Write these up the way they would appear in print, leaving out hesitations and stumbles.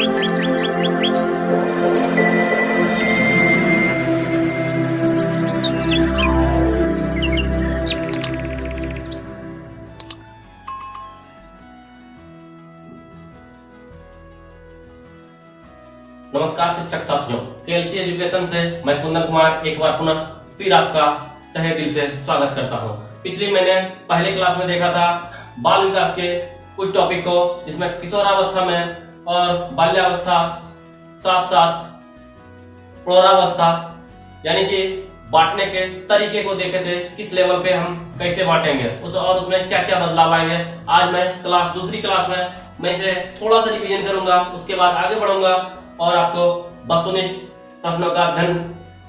नमस्कार शिक्षक साथियों, केएलसी एजुकेशन से मैं कुंदन कुमार एक बार पुनः फिर आपका तहे दिल से स्वागत करता हूं। पिछली मैंने पहले क्लास में देखा था बाल विकास के कुछ टॉपिक को, जिसमें किशोरावस्था में और बाल्यावस्था साथ साथ प्रौढ़ावस्था यानी कि बांटने के तरीके को देखे थे, किस लेवल पे हम कैसे बांटेंगे और उसमें क्या क्या बदलाव आएंगे। आज मैं दूसरी क्लास में मैं इसे थोड़ा सा रिवीजन करूंगा, उसके बाद आगे बढ़ूंगा और आपको वस्तुनिष्ठ प्रश्नों का अध्ययन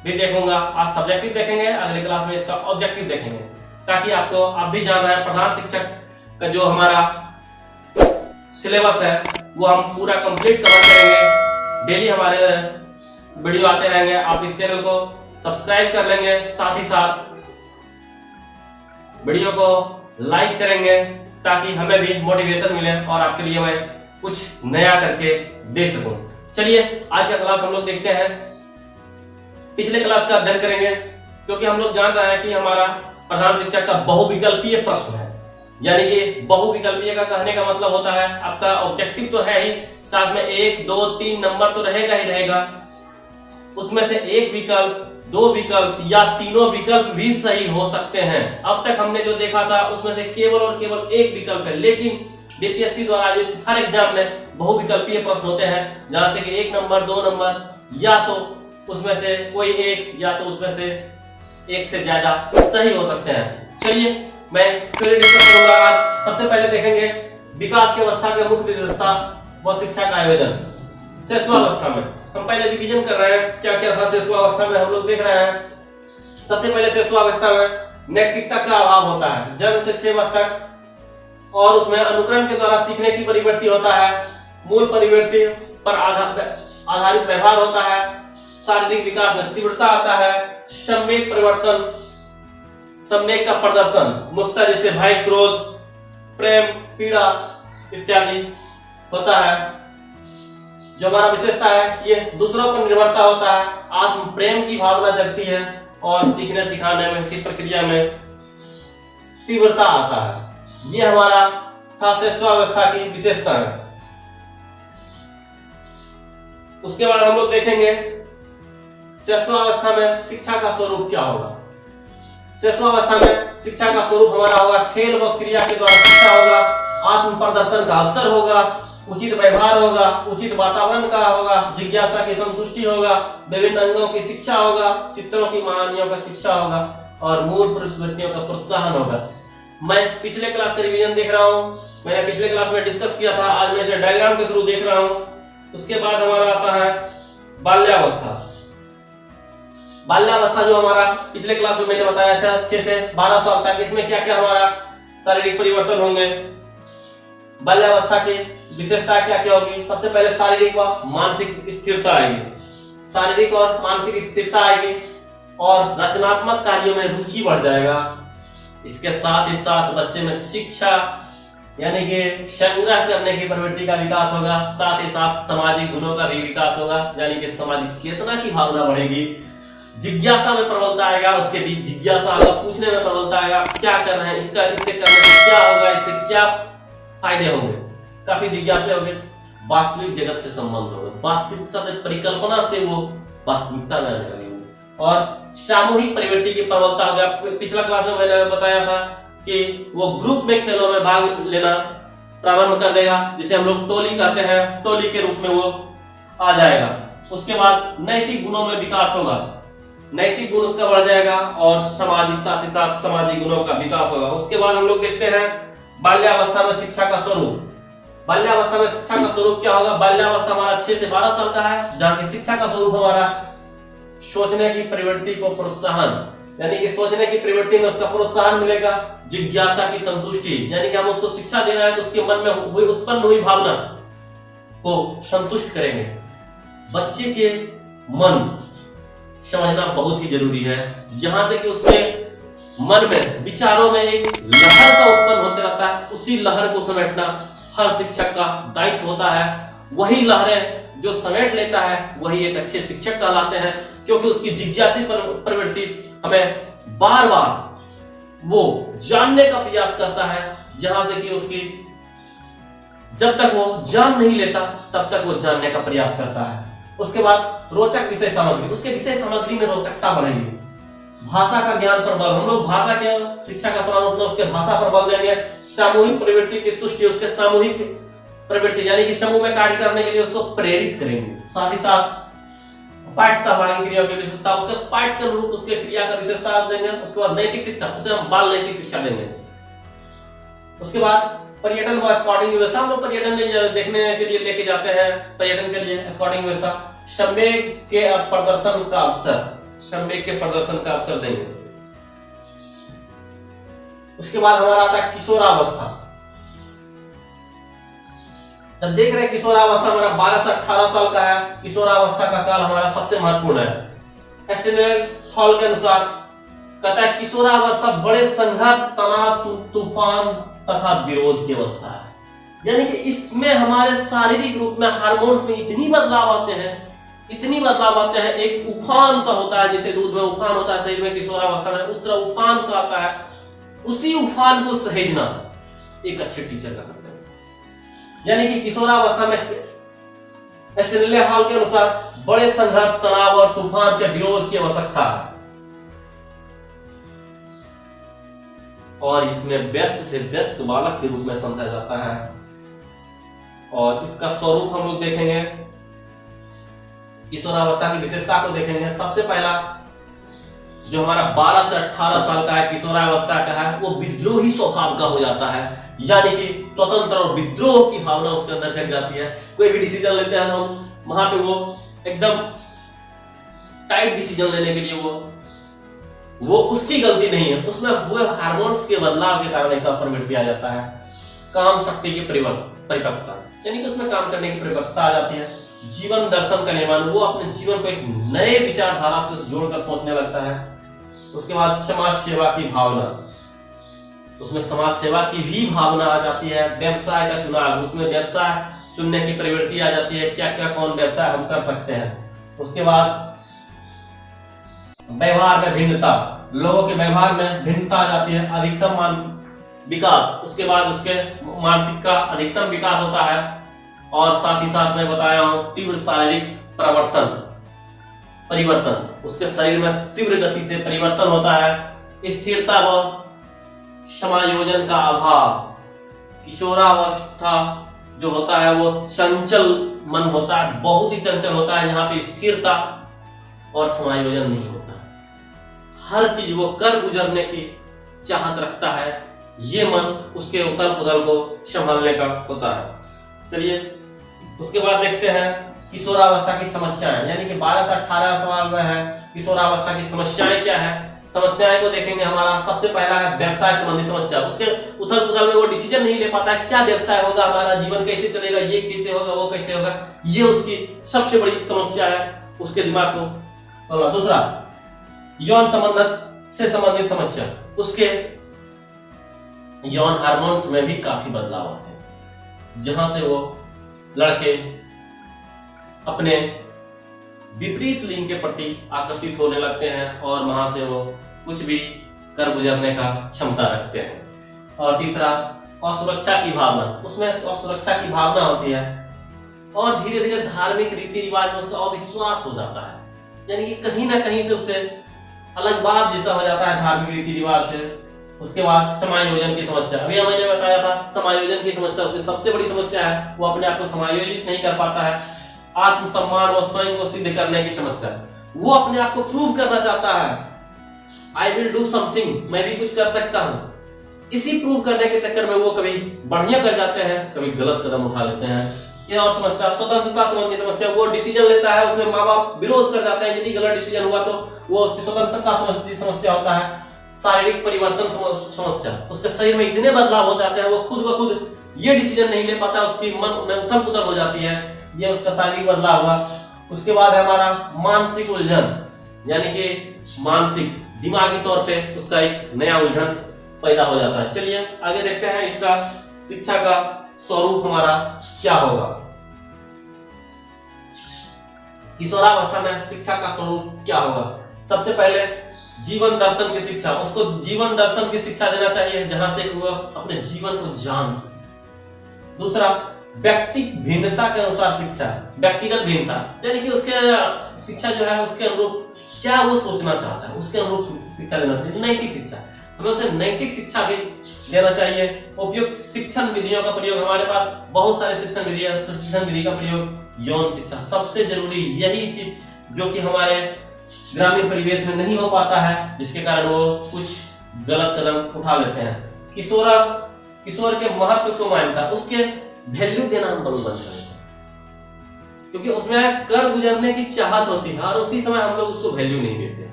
भी देखूंगा। आज सब्जेक्टिव देखेंगे, अगले क्लास में इसका ऑब्जेक्टिव देखेंगे, ताकि आप भी जान रहे हैं प्रधान शिक्षक का जो हमारा सिलेबस है वो हम पूरा कंप्लीट कवर करेंगे। डेली हमारे वीडियो आते रहेंगे, आप इस चैनल को सब्सक्राइब कर लेंगे, साथ ही साथ वीडियो को लाइक करेंगे ताकि हमें भी मोटिवेशन मिले और आपके लिए मैं कुछ नया करके दे सकूं। चलिए आज का क्लास हम लोग देखते हैं, पिछले क्लास का अध्ययन करेंगे, क्योंकि हम लोग जान रहे हैं कि हमारा प्रधान शिक्षक का बहुविकल्पीय प्रश्न है। यानी कि बहुविकल्पीय का कहने का मतलब होता है आपका ऑब्जेक्टिव तो है ही, साथ में 1, 2, 3 नंबर तो रहेगा ही रहेगा, उसमें से एक विकल्प, दो विकल्प या तीनों विकल्प भी सही हो सकते हैं। अब तक हमने जो देखा था उसमें से केवल और केवल एक विकल्प है, लेकिन बीपीएससी द्वारा हर एग्जाम में बहुविकल्पीय प्रश्न होते हैं, जहां से कि 1 नंबर 2 नंबर या तो उसमें से कोई एक या तो उसमें से एक से ज्यादा सही हो सकते हैं। चलिए मैं फिर डिस्कस करूंगा। आज सबसे पहले देखेंगे विकास की अवस्था के मुख्य विशेषता व शिक्षा का आयोजन। शिशुअवस्था में हम पहले रिवीजन कर रहे हैं, क्या क्या था शिशुअवस्था में हम लोग देख रहे हैं। सबसे पहले शिशुअवस्था में नैतिकता का अभाव होता है, जन्म से 6 वर्ष तक, और उसमें अनुकरण के द्वारा सीखने की प्रवृत्ति होता है, मूल प्रवृत्ति पर आधारित व्यवहार होता है, शारीरिक विकास में तीव्रता आता है, संवेग परिवर्तन, संवेग का प्रदर्शन मुख्यतः जैसे भय, क्रोध, प्रेम, पीड़ा इत्यादि होता है। जो हमारा विशेषता है ये दूसरों पर निर्भरता होता है, आत्म प्रेम की भावना जगती है और सीखने सिखाने में की प्रक्रिया में तीव्रता आता है। ये हमारा था शिशुअवस्था की विशेषता है। उसके बाद हम लोग देखेंगे शिशुअवस्था में शिक्षा का स्वरूप क्या होगा। शिशुअवस्था में शिक्षा का स्वरूप हमारा होगा खेल व क्रिया के द्वारा शिक्षा होगा, आत्म प्रदर्शन का अवसर होगा, उचित व्यवहार होगा, उचित वातावरण का होगा, जिज्ञासा की संतुष्टि होगा, विभिन्न अंगों की शिक्षा होगा, चित्रों की महानियों का शिक्षा होगा और मूल प्रवृत्तियों का प्रोत्साहन होगा। मैं पिछले क्लास का रिवीजन देख रहा हूँ, मैंने पिछले क्लास में डिस्कस किया था, आज मैं इसे डायग्राम के थ्रू देख रहा हूँ। उसके बाद हमारा आता है बाल्यावस्था। बाल्यावस्था जो हमारा पिछले क्लास में मैंने बताया था 6 से 12 साल तक, इसमें क्या क्या हमारा शारीरिक परिवर्तन होंगे। बाल्यावस्था की विशेषता क्या क्या होगी। सबसे पहले शारीरिक व मानसिक स्थिरता आएगी, शारीरिक और मानसिक स्थिरता आएगी और रचनात्मक कार्यों में रुचि बढ़ जाएगा। इसके साथ ही साथ बच्चे में शिक्षा यानी कि संग्रह करने की प्रवृत्ति का विकास होगा, साथ ही साथ सामाजिक गुणों का भी विकास होगा, यानी कि सामाजिक चेतना की भावना बढ़ेगी, जिज्ञासा में प्रबलता आएगा, उसके बीच जिज्ञासा होगा, पूछने में प्रबलता आएगा, क्या कर रहे हैं, इससे करने से क्या होगा, इससे क्या फायदे होंगे, काफी जिज्ञासा होंगे। वास्तविक जगत से संबंध होगा, वास्तविकता से परिकल्पना से वो वास्तविकता में आने लगेंगे और सामूहिक प्रवृत्ति की प्रबलता हो गया। पिछला क्लास में मैंने बताया था कि वो ग्रुप में खेलों में भाग लेना प्रारंभ कर देगा, जिसे हम लोग टोली कहते हैं, टोली के रूप में वो आ जाएगा। उसके बाद नैतिक गुणों में विकास होगा, नैतिक गुण उसका बढ़ जाएगा और सामाजिक साथ ही साथ सामाजिक गुणों का विकास होगा। उसके बाद हम लोग देखते हैं बाल्यावस्था में शिक्षा का स्वरूप। बाल्यावस्था में शिक्षा का स्वरूप क्या होगा। बाल्यावस्था हमारा 6 से 12 साल का है, जहाँ की शिक्षा का स्वरूप हमारा सोचने की प्रवृत्ति को प्रोत्साहन, यानी कि सोचने की प्रवृत्ति में उसका प्रोत्साहन मिलेगा, जिज्ञासा की संतुष्टि, यानी कि हम उसको शिक्षा दे रहे हैं तो उसके मन में उत्पन्न हुई भावना को संतुष्ट करेंगे। बच्चे के मन समझना बहुत ही जरूरी है, जहां से कि उसके मन में विचारों में एक लहर का उत्पन्न होते रहता है, उसी लहर को समेटना हर शिक्षक का दायित्व होता है। वही लहरें जो समेट लेता है वही एक अच्छे शिक्षक कहलाते हैं, क्योंकि उसकी जिज्ञासी प्रवृत्ति हमें बार बार वो जानने का प्रयास करता है, जहां से कि उसकी जब तक वो जान नहीं लेता तब तक वो जानने का प्रयास करता है। उसके बाद रोचक विषय सामग्री, उसके विषय सामग्री में रोचकता बढ़ेगी। भाषा का ज्ञान पर बल, हम लोग भाषा के शिक्षा का प्रारूप में उसके भाषा पर बल देंगे। सामूहिक प्रवृत्ति की तुष्टि, उसके सामूहिक प्रवृत्ति यानी कि समूह में कार्य करने के लिए उसको प्रेरित करेंगे। साथ ही साथ पाठ सहभागी क्रिया की विशेषता, उसके पाठ के अनुरूप उसके क्रिया का विशेषता देंगे। उसके बाद नैतिक शिक्षा, उसे हम बाल नैतिक शिक्षा देंगे। उसके बाद पर्यटन व स्काउटिंग व्यवस्था, हम लोग पर्यटन देखने के लिए लेके जाते हैं, पर्यटन के लिए स्काउटिंग व्यवस्था। संवेग के प्रदर्शन का अवसर, संवेग के प्रदर्शन का अवसर देंगे। उसके बाद हमारा आता है किशोरावस्था। जब देख रहे हैं किशोरावस्था हमारा 12 से 18 साल का है, किशोरावस्था का काल हमारा सबसे महत्वपूर्ण है। एस्टेनल हॉल के अनुसार कहता है किशोरावस्था बड़े संघर्ष, तनाव, तूफान तथा विरोध की अवस्था है। यानी कि इसमें हमारे शारीरिक रूप में हार्मोन्स में इतनी बदलाव आते हैं, इतनी बदलाव आते हैं। एक उफान सा होता है, जैसे दूध में उफान होता है शरीर में किशोरावस्था में, उस तरह उफान सा आता है। उसी उफान को सहेजना एक अच्छे टीचर का कर्तव्य है। यानी कि किशोरावस्था में एस्टेनले हॉल के अनुसार बड़े संघर्ष, तनाव और तूफान के विरोध की आवश्यकता है, और इसमें व्यस्त से व्यस्त बालक के रूप में समझा जाता है। और इसका स्वरूप हम लोग देखेंगे, किशोरावस्था की विशेषता को देखेंगे। सबसे पहला जो हमारा 12 से 18 साल का है, किशोरावस्था का है, वो विद्रोही स्वभाव का हो जाता है। यानी कि स्वतंत्र और विद्रोह की भावना उसके अंदर जग जाती है। कोई भी डिसीजन लेते हैं हम, वहां पे वो एकदम टाइट डिसीजन लेने के लिए वो उसकी गलती नहीं है, उसमें हुए हार्मोन्स के बदलाव के कारण ऐसा प्रवृत्ति आ जाता है। काम शक्ति की परिपक्वता, यानी कि उसमें काम करने की परिपक्वता आ जाती है। जीवन दर्शन का निर्माण, वो अपने जीवन को एक नए विचारधारा से जोड़कर सोचने लगता है। उसके बाद समाज सेवा की भावना, उसमें समाज सेवा की भी भावना आ जाती है। व्यवसाय का चुनाव, उसमें व्यवसाय चुनने की प्रवृत्ति आ जाती है, क्या क्या कौन व्यवसाय हम कर सकते हैं। उसके बाद व्यवहार में भिन्नता, लोगों के व्यवहार में भिन्नता आ जाती है। अधिकतम मानसिक विकास, उसके बाद उसके मानसिक का अधिकतम विकास होता है। और साथ ही साथ मैं बताया हूं तीव्र शारीरिक परिवर्तन, उसके शरीर में तीव्र गति से परिवर्तन होता है। स्थिरता व समायोजन का अभाव, किशोरावस्था जो होता है वो चंचल मन होता है, बहुत ही चंचल होता है। यहाँ पे स्थिरता और समायोजन नहीं होता, हर चीज वो कर गुजरने की चाहत रखता है। ये मन उसके उथल पुथल को संभालने का होता है। चलिए उसके बाद देखते हैं किशोरावस्था की समस्याएं, यानी कि 12 से 18 साल में है, किशोरावस्था की समस्याएं क्या है। समस्याएं को देखेंगे। हमारा सबसे पहला है व्यवसाय संबंधी समस्या। उसके उथल पुथल में वो डिसीजन नहीं ले पाता है, क्या व्यवसाय होगा, हमारा जीवन कैसे चलेगा, ये कैसे होगा, वो कैसे होगा। ये उसकी सबसे बड़ी समस्या है उसके दिमाग को। दूसरा यौन संबंध से संबंधित समस्या, उसके यौन हार्मोन्स में भी काफी बदलाव आते हैं, जहां से वो लड़के अपने विपरीत लिंग के प्रति आकर्षित होने लगते हैं और वहां से वो कुछ भी कर गुजरने का क्षमता रखते हैं। और तीसरा असुरक्षा की भावना, उसमें असुरक्षा की भावना होती है और धीरे धीरे धार्मिक रीति रिवाज में उसका अविश्वास हो जाता है, यानी कि कहीं ना कहीं से उससे अलग बात जैसा हो जाता है धार्मिक रीति रिवाज से। उसके बाद समायोजन की समस्या, अभी मैंने बताया था समायोजन की समस्या उसकी सबसे बड़ी समस्या है, वो अपने आप को समायोजित नहीं कर पाता है। आत्मसम्मान और स्वयं को सिद्ध करने की समस्या, वो अपने आप को प्रूव करना चाहता है, आई विल डू समथिंग, मैं भी कुछ कर सकता हूं। इसी प्रूव करने के चक्कर में वो कभी बढ़िया कर जाते हैं, कभी गलत कदम उठा लेते हैं। ये और समस्या स्वतंत्रता संबंधी समस्या, वो डिसीजन लेता है, उसमें माँ बाप विरोध कर जाते हैं, यदि गलत डिसीजन हुआ तो वो उसकी स्वतंत्रता संबंधी समस्या होता है। शारीरिक परिवर्तन समस्या, उसके शरीर में इतने बदलाव हो जाते हैं वो खुद ब खुद ये डिसीजन नहीं ले पाता, उसकी मन में उथल पुथल हो जाती है, ये उसका शारीरिक बदलाव हुआ। उसके बाद है हमारा मानसिक उलझन, यानी कि मानसिक दिमागी तौर पे उसका एक नया उलझन पैदा हो जाता है। चलिए आगे देखते हैं इसका शिक्षा का स्वरूप हमारा क्या होगा। किशोरावस्था में शिक्षा का स्वरूप क्या होगा? सबसे पहले जीवन दर्शन की शिक्षा, उसको जीवन दर्शन की शिक्षा देना चाहिए जहां से वो अपने जीवन को जान सके। दूसरा, व्यक्ति भिन्नता के अनुसार शिक्षा, व्यक्तिगत भिन्नता, यानी कि उसके शिक्षा जो है उसके अनुरूप क्या वो सोचना चाहता है उसके अनुरूप शिक्षा देना चाहिए। नैतिक शिक्षा, हमें उसे नैतिक शिक्षा भी देना चाहिए। उपयुक्त शिक्षण विधियों का प्रयोग, हमारे पास बहुत सारे शिक्षण विधि है। शिक्षण विधि का प्रयोग यौन शिक्षा, सबसे जरूरी यही चीज जो कि हमारे ग्रामीण परिवेश में नहीं हो पाता है, जिसके कारण वो कुछ गलत कदम उठा लेते हैं। किशोर के महत्व को मान्यता, उसके वैल्यू देना हम बंद कर देते हैं, क्योंकि उसमें कर गुजरने की चाहत होती है और उसी समय हम लोग उसको वैल्यू नहीं देते।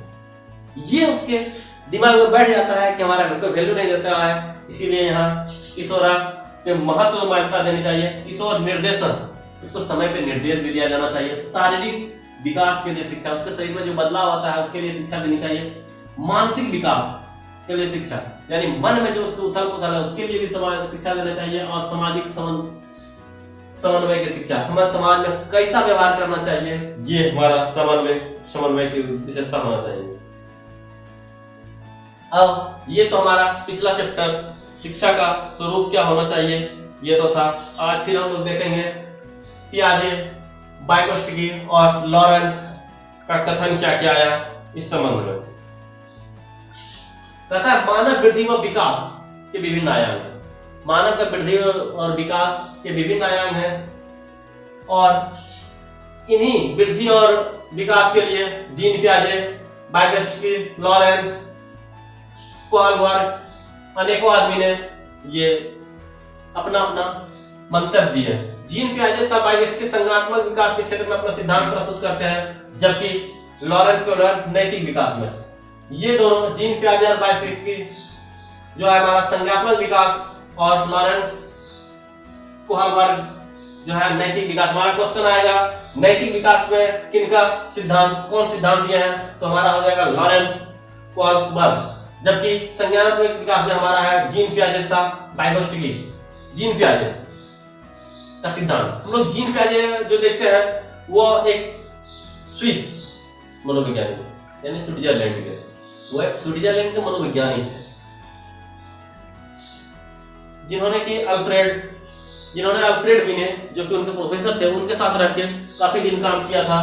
ये उसके दिमाग में बैठ जाता है कि हमारा कोई वैल्यू नहीं देता है, इसीलिए यहाँ किशोरा के महत्व को मान्यता देनी चाहिए। किशोर निर्देशन, उसको समय पे निर्देश भी दिया जाना चाहिए। शारीरिक विकास के लिए शिक्षा, उसके शरीर में जो बदलाव आता है उसके लिए शिक्षा देनी चाहिए। मानसिक विकास के लिए शिक्षा, यानी मन में जो उसको उथल पुथल है उसके लिए भी शिक्षा देना चाहिए। और सामाजिक समन्वय की शिक्षा, हमारे समाज में कैसा व्यवहार करना चाहिए, ये हमारा समन्वय की विशेषता होना चाहिए। अब ये तो हमारा पिछला चैप्टर शिक्षा का स्वरूप क्या होना चाहिए ये तो था। आज फिर हम लोग देखेंगे पियाजे, वाइगोत्स्की और लॉरेंस का कथन क्या क्या आया इस संबंध में। कहता है मानव वृद्धि व विकास के विभिन्न आयाम हैं। मानव का वृद्धि और विकास के विभिन्न आयाम हैं और इन्हीं वृद्धि और विकास के लिए जीन पियाजे, वाइगोत्स्की, लॉरेंस, क्वार्क, अनेकों आदमी ने ये अपना अपना मंतव्य दिया। जीन पियाजे तथा वाइगोत्स्की संज्ञानात्मक विकास के क्षेत्र में अपना सिद्धांत प्रस्तुत करते हैं, जबकि लॉरेंस नैतिक विकास में। ये दोनों जीन पियाजे और वाइगोत्स्की जो है हमारा संज्ञानात्मक विकास और लॉरेंस कुहलबर्ग जो है नैतिक विकास। हमारा क्वेश्चन आएगा नैतिक विकास में किनका सिद्धांत, कौन सिद्धांत दिया है, तो हमारा हो जाएगा लॉरेंस कुहलबर्ग। जबकि संज्ञानात्मक विकास में हमारा है जीन पियाजे तथा वाइगोत्स्की। जीन पियाजे का सिद्धांत, हम लोग जीन पियाजे जो देखते हैं वो एक स्विस मनोवैज्ञानिक यानी स्विट्जरलैंड के, वो एक स्विट्जरलैंड के मनोवैज्ञानिक थे जिन्होंने अल्फ्रेड बिने जो कि उनके प्रोफेसर थे उनके साथ रह के काफी दिन काम किया था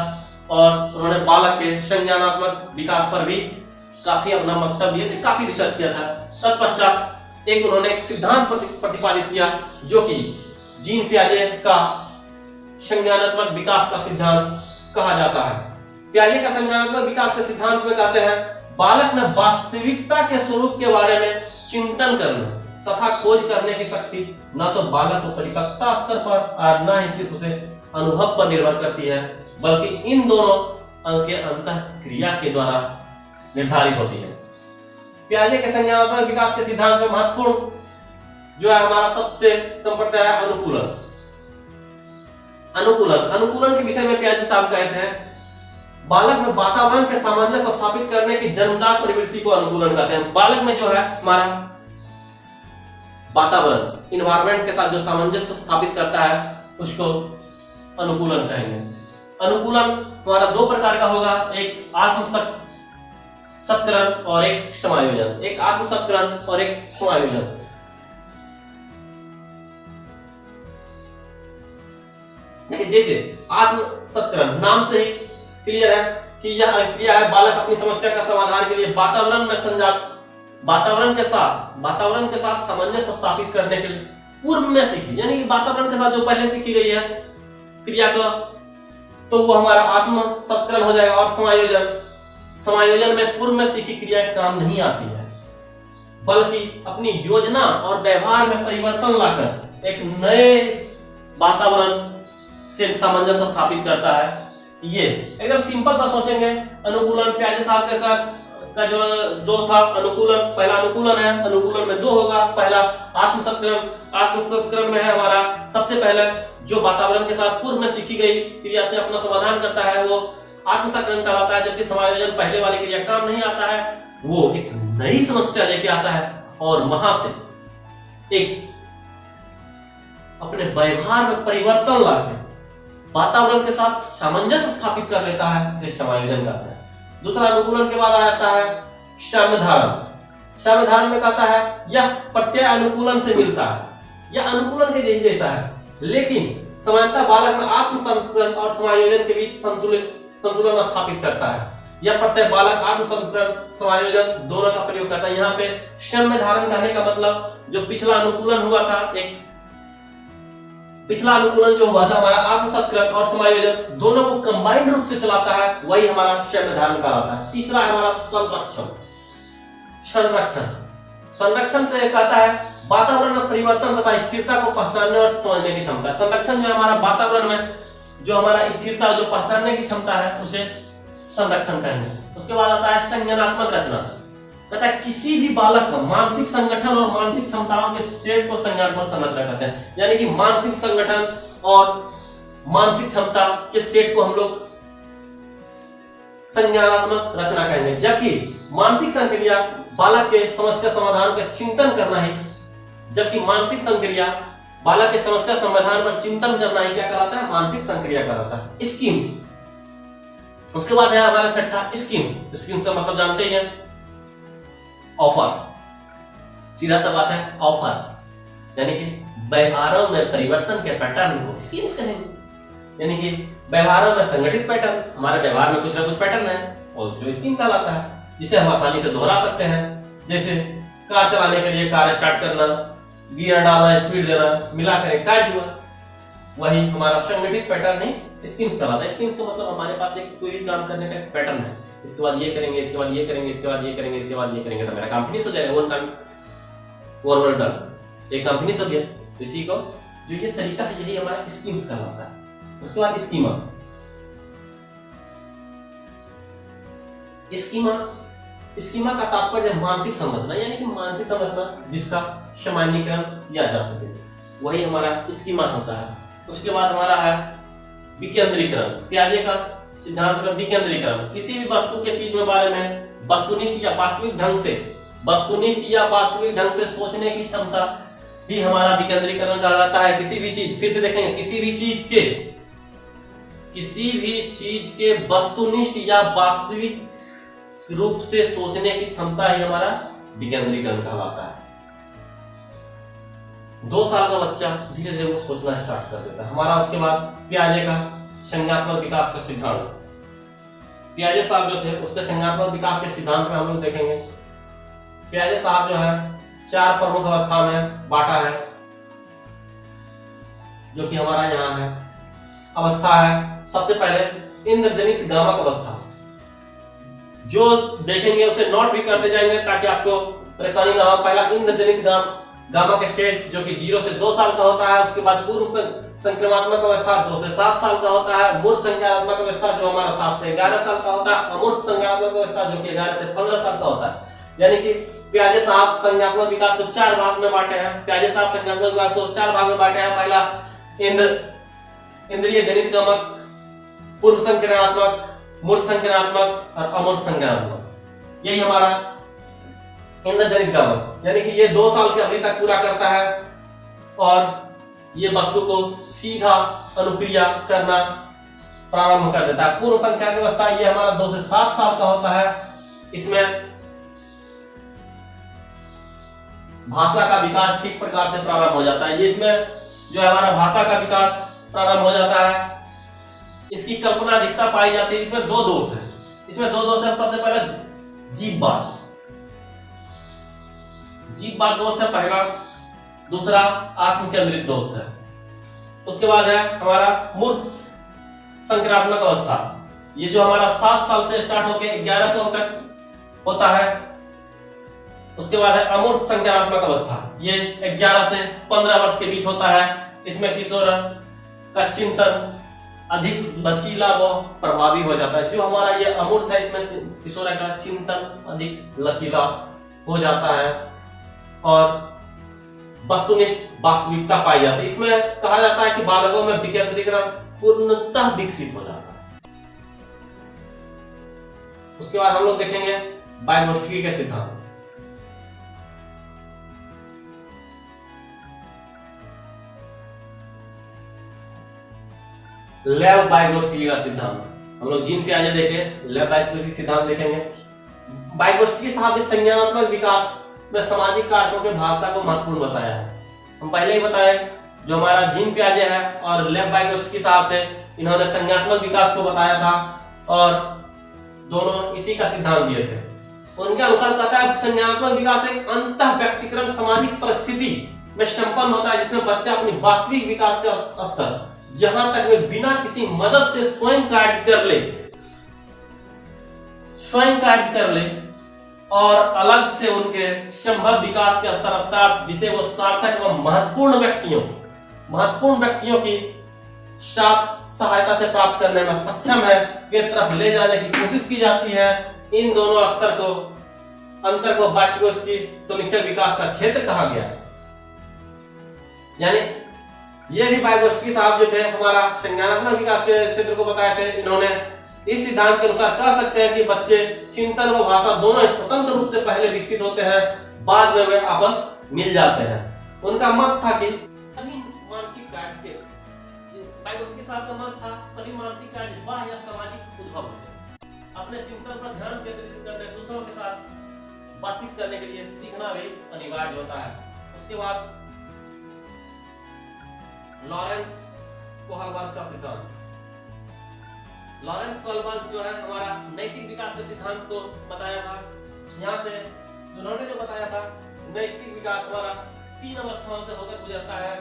और उन्होंने बालक के संज्ञानात्मक विकास पर भी काफी अपना वक्तव्य दिए थे, काफी रिसर्च किया था। तत्पश्चात उन्होंने एक सिद्धांत प्रतिपादित किया जो कि जीन पियाजे का संज्ञानात्मक विकास का सिद्धांत कहा जाता है। पियाजे का संज्ञानात्मक विकास के सिद्धांत में कहते हैं बालक में वास्तविकता के स्वरूप के बारे में चिंतन करना तथा खोज करने की शक्ति न तो बालक को परिपक्वता स्तर पर और न ही सिर्फ उसे अनुभव पर निर्भर करती है, बल्कि इन दोनों के अंतः क्रिया के द्वारा निर्धारित होती है। पियाजे के संज्ञानात्मक विकास के सिद्धांत में महत्वपूर्ण जो है हमारा सबसे संपर्क है अनुकूलन के विषय में पियाजे साहब कहते हैं बालक में वातावरण के सामंजस्य स्थापित करने की जन्मजात प्रवृत्ति को अनुकूलन कहते हैं। बालक में जो है हमारा वातावरण इन्वायरमेंट के साथ जो सामंजस्य स्थापित करता है उसको अनुकूलन कहेंगे। अनुकूलन हमारा दो प्रकार का होगा, एक आत्मसत्करण और एक समायोजन। एक आत्मसत्करण और एक समायोजन। जैसे आत्मसत्करण नाम से ही क्लियर है कि यह क्रिया है बालक अपनी समस्या का समाधान के लिए वातावरण के साथ सामंजस्य स्थापित करने के लिए पूर्व में सीखी, यानी कि वातावरण के साथ जो पहले सीखी गई है क्रिया का, तो वो हमारा आत्मसत्करण हो जाएगा। और समायोजन में पूर्व में सीखी क्रिया काम नहीं आती है, बल्कि अपनी योजना और व्यवहार में परिवर्तन लाकर एक नए वातावरण से सामंजस्य स्थापित करता है। ये एकदम सिंपल सा सोचेंगे। अनुकूलन पियाजे साहब के साथ का जो दो था अनुकूलन, पहला अनुकूलन है, अनुकूलन में दो होगा। पहला आत्मसत्करण में है हमारा सबसे पहले जो वातावरण के साथ पूर्व में सीखी गई क्रिया से अपना समाधान करता है वो आत्मसत्करण कहलाता है, जबकि समायोजन पहले वाली क्रिया काम नहीं आता है, वो एक नई समस्या लेके आता है और वहां से एक अपने व्यवहार में परिवर्तन लाके वातावरण के साथ सामंजस्य स्थापित कर लेता है, जिसे समायोजन कहते हैं। दूसरा अनुकूलन के बाद आ जाता है साम्यधारण। साम्यधारण में कहता है यह प्रत्यय अनुकूलन से मिलता है, यह अनुकूलन के जैसा है, लेकिन समानता बालक में आत्म संतुलन और समायोजन के बीच संतुलन स्थापित करता है। यह प्रत्यय बालक आत्म संतुलन समायोजन दोनों का प्रयोग करता है। यहाँ पे साम्यधारण कहने का मतलब जो पिछला अनुकूलन हुआ था, एक पिछला अनुकूलन जो हुआ था हमारा आत्म संतुलन और समायोजन दोनों को कंबाइंड रूप से चलाता है, वही हमारा साम्यधारण कहलाता है। तीसरा है हमारा संरक्षण। संरक्षण से कहता है वातावरण में परिवर्तन तथा स्थिरता को पहचानने और समझने की क्षमता। संरक्षण जो हमारा वातावरण में जो हमारा स्थिरता जो पहचानने की क्षमता है उसे संरक्षण कहेंगे। उसके बाद आता है संज्ञानात्मक रचना। कहता है किसी भी बालक का मानसिक संगठन और मानसिक क्षमताओं के सेट को संज्ञानात्मक संरचना कहते हैं। यानी कि मानसिक संगठन और मानसिक क्षमता के सेट को हम लोग संज्ञानात्मक रचना कहेंगे। जबकि मानसिक संक्रिया बालक के समस्या समाधान का चिंतन करना ही, जबकि मानसिक संक्रिया बालक के समस्या समाधान पर चिंतन करना ही क्या कहलाता है? मानसिक संक्रिया कहलाता है। स्कीम्स। उसके बाद है हमारा छठा स्कीम्स। स्कीम्स का मतलब जानते ही हैं, ऑफर। सीधा सा बात है, ऑफर यानी कि व्यवहारों में परिवर्तन के पैटर्न को स्कीम्स कहेंगे। यानी कि व्यवहारों में संगठित पैटर्न, हमारे व्यवहार में कुछ ना कुछ पैटर्न है और जो स्कीम कहलाता है, जिसे हम आसानी से दोहरा सकते हैं। जैसे कार चलाने के लिए कार स्टार्ट करना, गियर डालना, स्पीड देना, मिलाकर एक कार हुआ, वही हमारा संगठित पैटर्न है, स्कीम्स कहलाता है। स्कीम्स का मतलब हमारे पास एक कोई भी काम करने का एक पैटर्न है। इसके बाद ये करेंगे, इसके बाद ये करेंगे, इसके बाद ये करेंगे, इसके बाद ये करेंगे, तो मेरा काम फिनिश हो जाएगा। One time one word done, एक काम फिनिश हो गया। तो इसी को जो ये तरीका है यही हमारा स्कीम्स कहलाता है। उसके बाद स्कीमा। स्कीमा का तात्पर्य मानसिक संरचना, यानी कि मानसिक संरचना जिसका सामान्यीकरण किया जा सके, वही हमारा स्कीमा होता है। उसके बाद हमारा है विकेंद्रीकरण। पियाजे का सिद्धांत में विकेंद्रीकरण, किसी भी वस्तु के चीज के बारे में वस्तुनिष्ठ या वास्तविक ढंग से सोचने की क्षमता भी हमारा विकेंद्रीकरण कहलाता है। किसी भी चीज, फिर से देखेंगे, किसी भी चीज के वस्तुनिष्ठ या वास्तविक रूप से सोचने की क्षमता ही हमारा विकेंद्रीकरण कहलाता है। 2 साल का बच्चा धीरे धीरे वो सोचना स्टार्ट कर देता है। हमारा उसके बाद पियाजे का संज्ञानात्मक विकास का सिद्धांत। पियाजे साहब जो थे उसके संज्ञानात्मक विकास के सिद्धांत में हम लोग देखेंगे। पियाजे साहब जो है 4 प्रमुख अवस्था में बांटा है, जो कि हमारा यहाँ है। अवस्था है सबसे पहले इंद्रजनित गामक अवस्था, जो देखेंगे उसे नोट भी करते जाएंगे ताकि आपको परेशानी ना हो। पहला इंद्रजनित गामक स्टेज जो कि 0 से 2 साल का होता है। उसके बाद पूर्व संक्रमणात्मक अवस्था 2 से 7 साल का होता है। मूर्त संज्ञानात्मक अवस्था जो हमारा 7 से 11 साल का होता है। अमूर्त संज्ञानात्मक अवस्था जो कि 11 से 15 साल का होता है। यानी कि पियाजे साहब संज्ञानात्मक विकास को 4 भाग में बांटे हैं। पियाजे साहब संज्ञानात्मक विकास को 4 भाग में बांटे हैं। पहला इंद्रिय जनित गामक, पूर्व संक्रमणात्मक, मूर्त संज्ञानात्मक और अमूर्त संज्ञानात्मक। यही हमारा इंद्रजनित गामक, यानी कि ये 2 साल की अवधि तक पूरा करता है और ये वस्तु को सीधा अनुक्रिया करना प्रारंभ कर देता है। पूर्व संख्या की अवस्था ये हमारा 2 से 7 साल का होता है। इसमें भाषा का विकास ठीक प्रकार से प्रारंभ हो जाता है। ये इसमें जो है हमारा भाषा का विकास प्रारंभ हो जाता है। इसकी कल्पना अधिकता पाई जाती है। इसमें 2 दोष है। इसमें 2 दोष है। सबसे पहले जीववाद दोष है पहला, दूसरा आत्म केंद्रित दोष है। उसके बाद है हमारा मूर्त संक्रामक अवस्था, ये जो हमारा 7 साल से स्टार्ट होकर 11 साल तक होता है। उसके बाद है अमूर्त संज्ञानात्मक अवस्था, ये 11 से 15 वर्ष के बीच होता है। इसमें किशोर का चिंतन अधिक लचीला व प्रभावी हो जाता है। जो हमारा ये अमूर्त है, इसमें किशोर का चिंतन अधिक लचीला हो जाता है और वस्तुनिष्ठ वास्तविकता पाई जाती है। इसमें कहा जाता है कि बालकों में विकेंद्रीकरण पूर्णतः विकसित हो जाता है। उसके बाद हम लोग देखेंगे वाइगोत्स्की के सिद्धांत। लेव वाइगोत्स्की का सिद्धांत। हम लोग जीन पियाजे देखे, लेव वाइगोत्स्की सिद्धांत देखेंगे। वाइगोत्स्की साहब ने संज्ञानात्मक विकास में सामाजिक कारकों के भाषा को महत्वपूर्ण बताया है। हम पहले ही बताए, जो हमारा जीन पियाजे है और लेव वाइगोत्स्की साहब थे, इन्होंने संज्ञानात्मक विकास को बताया था और दोनों इसी का सिद्धांत दिए थे। उनके अनुसार कहता है संज्ञानात्मक विकास एक अंतः व्यक्तिगत सामाजिक परिस्थिति में संपन्न होता है जिसमें बच्चा अपनी वास्तविक विकास का स्तर, जहां तक वे बिना किसी मदद से स्वयं कार्य कर ले और अलग से उनके संभव विकास के स्तर अर्थात जिसे वो सार्थक एवं महत्वपूर्ण व्यक्तियों की सहायता से प्राप्त करने में सक्षम है के तरफ ले जाने की कोशिश की जाती है। इन दोनों अंतर को वास्तविक की समीक्षक विकास का क्षेत्र कहा गया है। यानी ये भी वाइगोत्स्की साहब जो थे हमारा संज्ञानात्मक विकास के क्षेत्र को बताए थे। इन्होंने इस सिद्धांत के अनुसार कह सकते हैं कि बच्चे चिंतन व भाषा दोनों स्वतंत्र रूप से पहले विकसित होते हैं, बाद में वे आपस मिल जाते हैं। उनका मत था कि सभी मानसिक कार्य वाइगोत्स्की साहब का मत था सभी मानसिक कार्य बाह्य या सामाजिक उद्भव होते हैं। अपने चिंतन पर ध्यान केंद्रित करने, दूसरों के साथ बातचीत करने के लिए सीखना भी अनिवार्य होता है। उसके बाद लॉरेंस कोहलबर्ग का सिद्धांत। लॉरेंस कोहलबर्ग जो है हमारा नैतिक विकास के सिद्धांत को बताया था। यहाँ से उन्होंने जो बताया था नैतिक विकास हमारा 3 अवस्थाओं से होकर गुजरता है।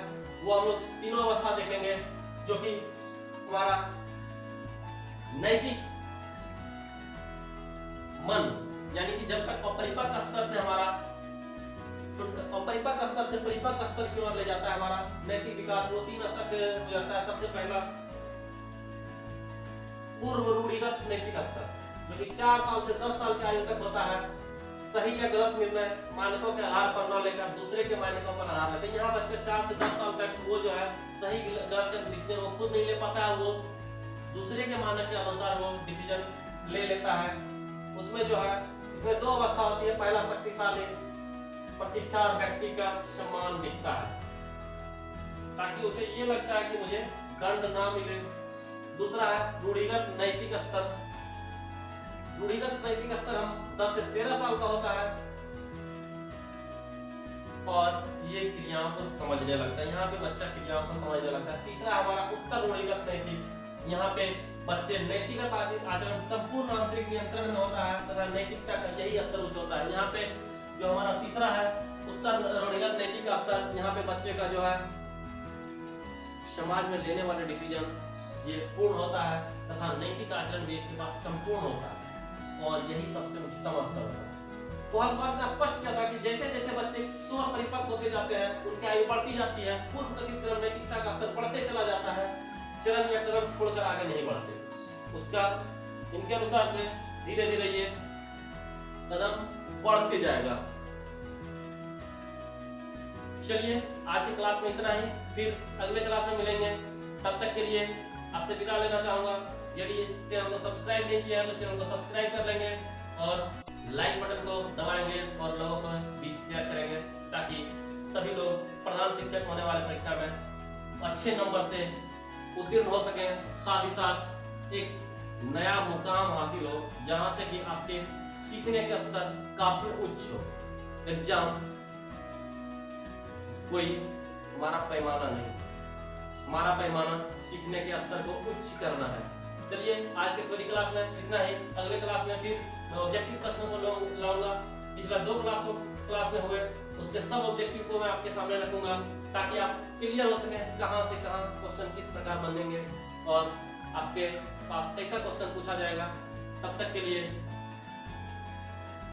वो हम लोग तीनों अवस्था देखेंगे, जो कि हमारा नैतिक मन, यानी कि जब तक अपरिपक्व स्तर से हमारा अपरिपक्व स्तर से परिपक्व स्तर की ओर ले जाता है हमारा नैतिक विकास, वो 3 स्तर से गुजरता है। सबसे पहला पूर्व रूढ़िगत नैतिक स्तर, जो कि 4 साल से 10 साल की आयु तक होता है। सही या गलत निर्णय मानकों के आधार पर न लेकर दूसरे के मानकों पर आधार लेते हैं। यहाँ बच्चे 4 से 10 साल तक वो जो है सही गलत का डिसीजन वो खुद नहीं ले पाता है, वो दूसरे के मानक के अनुसार वो डिसीजन ले लेता है। उसमें जो है इसमें 2 अवस्था होती है। पहला शक्तिशाली प्रतिष्ठा और व्यक्ति का सम्मान दिखता है, ताकि उसे ये लगता है कि मुझे दंड ना मिले। दूसरा है रूढ़िगत नैतिक स्तर। रूढ़िगत नैतिक स्तर हम 10 से 13 साल का होता है और ये क्रियाओं को समझने लगता है। यहाँ पे बच्चा क्रियाओं को समझने लगता है। तीसरा हमारा उत्तर रूढ़िगत नैतिक। यहाँ पे बच्चे नैतिक आचरण संपूर्ण आंतरिक नियंत्रण में होता है तथा नैतिकता का यही स्तर उच्च होता है। यहाँ पे जो हमारा तीसरा है उत्तर रूढ़िगत नैतिक स्तर, यहाँ पे बच्चे का जो है समाज में लेने वाले डिसीजन ये पूर्ण होता है तथा नैतिक आचरण भी इसके पास संपूर्ण होता है और यही सबसे उच्चतम स्तर होता है। कोहलबर्ग ने स्पष्ट किया था कि जैसे जैसे बच्चे किशोर परिपक्व होते जाते हैं, उनकी आयु बढ़ती जाती है, पूर्व कथित क्रम नैतिकता का स्तर बढ़ते चला जाता है, चरण या कदम छोड़कर आगे नहीं बढ़ते। उसका इनके अनुसार से धीरे धीरे ये कदम बढ़ते जाएगा। चलिए आज की क्लास में इतना ही, फिर अगले क्लास में मिलेंगे। तब तक के लिए आपसे विदा लेना चाहूंगा। यदि चैनल को सब्सक्राइब नहीं किया है तो चैनल को सब्सक्राइब कर लेंगे और लाइक बटन को दबाएंगे और लोगों को भी शेयर करेंगे, ताकि सभी लोग प्रधान शिक्षक होने वाले परीक्षा में अच्छे नंबर से उत्तीर्ण हो सकें, साथ ही साथ एक नया मुकाम हासिल हो जहां से कि आपके सीखने का स्तर काफी उच्च हो। एग्जाम कोई हमारा पैमाना नहीं, हमारा पैमाना सीखने के स्तर को उच्च करना है। चलिए आज के थ्योरी क्लास में इतना ही। अगले क्लास में फिर मैं ऑब्जेक्टिव प्रश्नों को लाऊंगा। पिछला 2 क्लास में हुए उसके सब ऑब्जेक्टिव को मैं आपके सामने रखूंगा, ताकि आप क्लियर हो सके कहां से कहां क्वेश्चन किस प्रकार बनेंगे और आपके पास कैसा क्वेश्चन पूछा जाएगा। तब तक के लिए